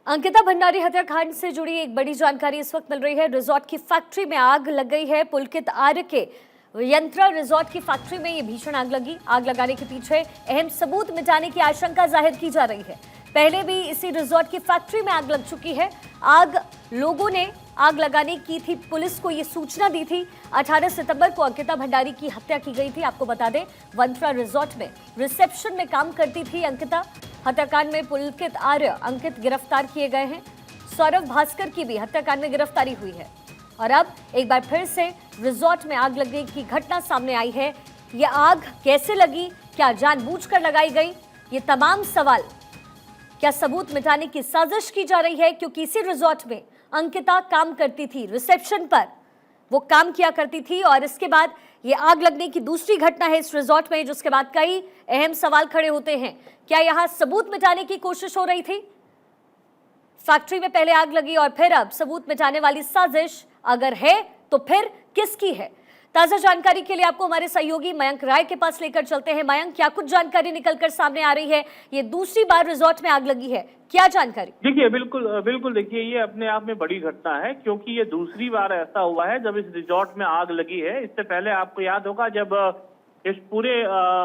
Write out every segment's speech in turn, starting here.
अंकिता भंडारी हत्याकांड से जुड़ी एक बड़ी जानकारी इस वक्त मिल रही है। रिजॉर्ट की फैक्ट्री में आग लग गई है। पुलकित आर्य के यंत्रा रिजॉर्ट की फैक्ट्री में ये भीषण आग लगी। आग लगाने के पीछे अहम सबूत मिटाने की आशंका जाहिर की जा रही है। पहले भी इसी रिजॉर्ट की फैक्ट्री में आग लग चुकी है। लोगों ने आग लगाने की थी, पुलिस को ये सूचना दी थी। 18 सितंबर को अंकिता भंडारी की हत्या की गई थी। आपको बता दें, वंत्रा रिजॉर्ट में रिसेप्शन में काम करती थी अंकिता। हत्याकांड में पुलकित आर्य अंकित गिरफ्तार किए गए हैं। सौरभ भास्कर की भी हत्याकांड में गिरफ्तारी हुई है। और अब एक बार फिर से रिजॉर्ट में आग लगने की घटना सामने आई है। ये आग कैसे लगी, क्या जानबूझकर लगाई गई, ये तमाम सवाल क्या सबूत मिटाने की साजिश की जा रही है? क्योंकि इसी रिजॉर्ट में अंकिता काम करती थी, रिसेप्शन पर वो काम किया करती थी। और इसके बाद ये आग लगने की दूसरी घटना है इस रिजॉर्ट में, जिसके बाद कई अहम सवाल खड़े होते हैं। क्या यहां सबूत मिटाने की कोशिश हो रही थी? फैक्ट्री में पहले आग लगी और फिर अब सबूत मिटाने वाली साजिश अगर है तो फिर किसकी है? ताजा जानकारी के लिए आपको हमारे सहयोगी मयंक राय के पास लेकर चलते हैं। मयंक, क्या कुछ जानकारी निकलकर सामने आ रही है? ये दूसरी बार रिजॉर्ट में आग लगी है, क्या जानकारी? देखिए, बिल्कुल देखिए, ये अपने आप में बड़ी घटना है, क्योंकि ये दूसरी बार ऐसा हुआ है जब इस रिजॉर्ट में आग लगी है। इससे पहले आपको याद होगा, जब इस पूरे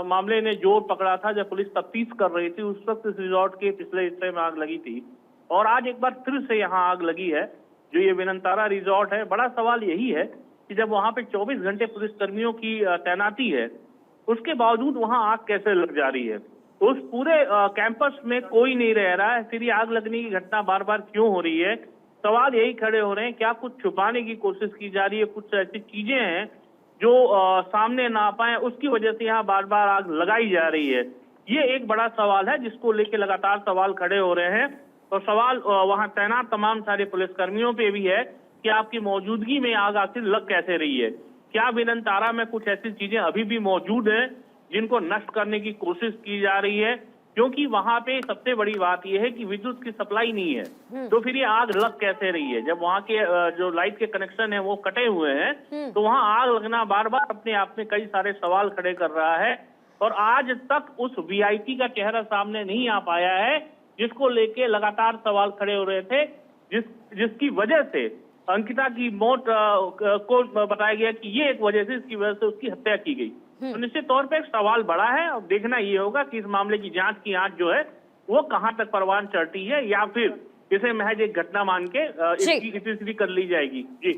मामले ने जोर पकड़ा था, जब पुलिस तफ्तीश कर रही थी, उस वक्त इस रिजॉर्ट के पिछले हिस्से में आग लगी थी। और आज एक बार फिर से यहाँ आग लगी है, जो ये विनंतारा रिजॉर्ट है। बड़ा सवाल यही है कि जब वहां पे 24 घंटे पुलिसकर्मियों की तैनाती है, उसके बावजूद वहां आग कैसे लग जा रही है? उस पूरे कैंपस में कोई नहीं रह रहा है, फिर ये आग लगने की घटना बार बार क्यों हो रही है? सवाल यही खड़े हो रहे हैं। क्या कुछ छुपाने की कोशिश की जा रही है? कुछ ऐसी चीजें हैं जो सामने ना आ पाए, उसकी वजह से यहाँ बार बार आग लगाई जा रही है। ये एक बड़ा सवाल है जिसको लेकर लगातार सवाल खड़े हो रहे हैं। और सवाल वहां तैनात तमाम सारे पुलिसकर्मियों पे भी है कि आपकी मौजूदगी में आग आखिर लग कैसे रही है? क्या विनंतारा में कुछ ऐसी चीजें अभी भी मौजूद हैं जिनको नष्ट करने की कोशिश की जा रही है? क्योंकि वहां पे सबसे बड़ी बात यह है कि विद्युत की सप्लाई नहीं है, तो फिर ये आग लग कैसे रही है? जब वहां के जो लाइट के कनेक्शन है वो कटे हुए हैं, तो वहां आग लगना बार बार अपने आप में कई सारे सवाल खड़े कर रहा है। और आज तक उस वीआईपी का चेहरा सामने नहीं आ पाया है, जिसको लेके लगातार सवाल खड़े हो रहे थे, जिसकी वजह से अंकिता की मौत को बताया गया कि ये एक वजह से, इसकी वजह से उसकी हत्या की गई। तो निश्चित तौर पे एक सवाल बड़ा है। अब देखना ये होगा कि इस मामले की जांच की आंच जो है वो कहां तक परवान चढ़ती है, या फिर इसे महज एक घटना मान के इसकी कर ली जाएगी। जी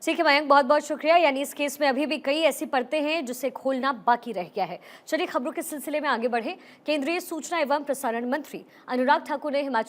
ठीक है मयंक, बहुत बहुत शुक्रिया। यानी इस केस में अभी भी कई ऐसी परतें हैं जिसे खोलना बाकी रह गया है। चलिए खबरों के सिलसिले में आगे बढ़े। केंद्रीय सूचना एवं प्रसारण मंत्री अनुराग ठाकुर ने हिमाचल